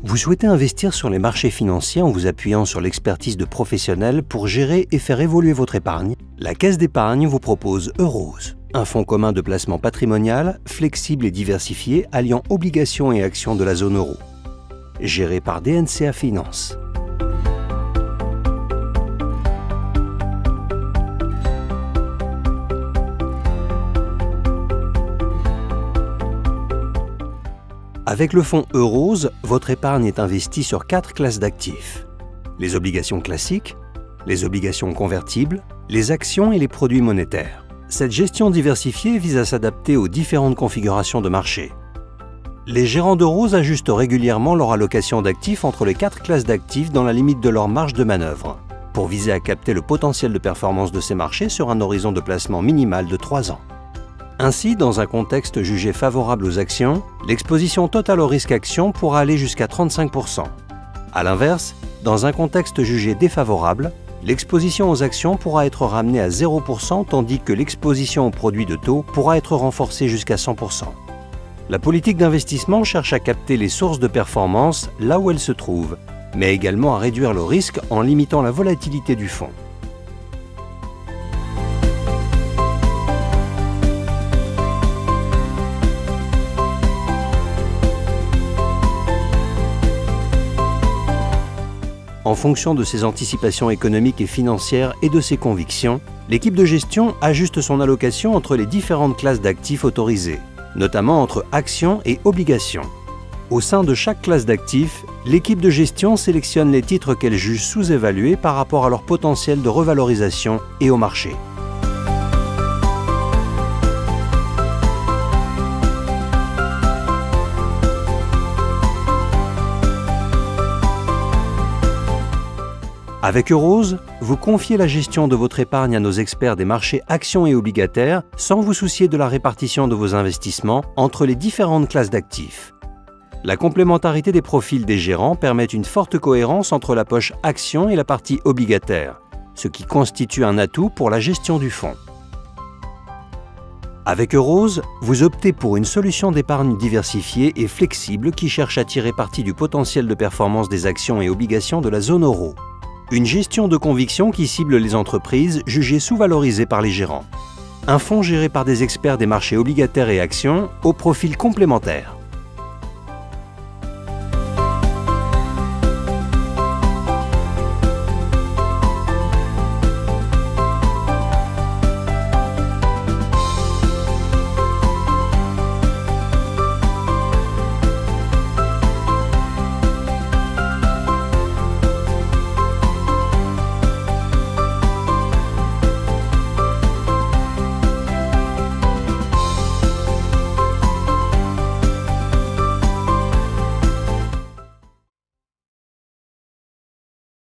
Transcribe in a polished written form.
Vous souhaitez investir sur les marchés financiers en vous appuyant sur l'expertise de professionnels pour gérer et faire évoluer votre épargne? La Caisse d'épargne vous propose Eurose, un fonds commun de placement patrimonial, flexible et diversifié, alliant obligations et actions de la zone euro. Géré par DNCA Finance. Avec le fonds Eurose, votre épargne est investie sur 4 classes d'actifs. Les obligations classiques, les obligations convertibles, les actions et les produits monétaires. Cette gestion diversifiée vise à s'adapter aux différentes configurations de marché. Les gérants d'Eurose ajustent régulièrement leur allocation d'actifs entre les 4 classes d'actifs dans la limite de leur marge de manœuvre, pour viser à capter le potentiel de performance de ces marchés sur un horizon de placement minimal de 3 ans. Ainsi, dans un contexte jugé favorable aux actions, l'exposition totale au risque action pourra aller jusqu'à 35%. A l'inverse, dans un contexte jugé défavorable, l'exposition aux actions pourra être ramenée à 0% tandis que l'exposition aux produits de taux pourra être renforcée jusqu'à 100%. La politique d'investissement cherche à capter les sources de performance là où elles se trouvent, mais également à réduire le risque en limitant la volatilité du fonds. En fonction de ses anticipations économiques et financières et de ses convictions, l'équipe de gestion ajuste son allocation entre les différentes classes d'actifs autorisées, notamment entre actions et obligations. Au sein de chaque classe d'actifs, l'équipe de gestion sélectionne les titres qu'elle juge sous-évalués par rapport à leur potentiel de revalorisation et au marché. Avec Eurose, vous confiez la gestion de votre épargne à nos experts des marchés actions et obligataires sans vous soucier de la répartition de vos investissements entre les différentes classes d'actifs. La complémentarité des profils des gérants permet une forte cohérence entre la poche actions et la partie obligataire, ce qui constitue un atout pour la gestion du fonds. Avec Eurose, vous optez pour une solution d'épargne diversifiée et flexible qui cherche à tirer parti du potentiel de performance des actions et obligations de la zone euro. Une gestion de conviction qui cible les entreprises jugées sous-valorisées par les gérants. Un fonds géré par des experts des marchés obligataires et actions au profil complémentaire.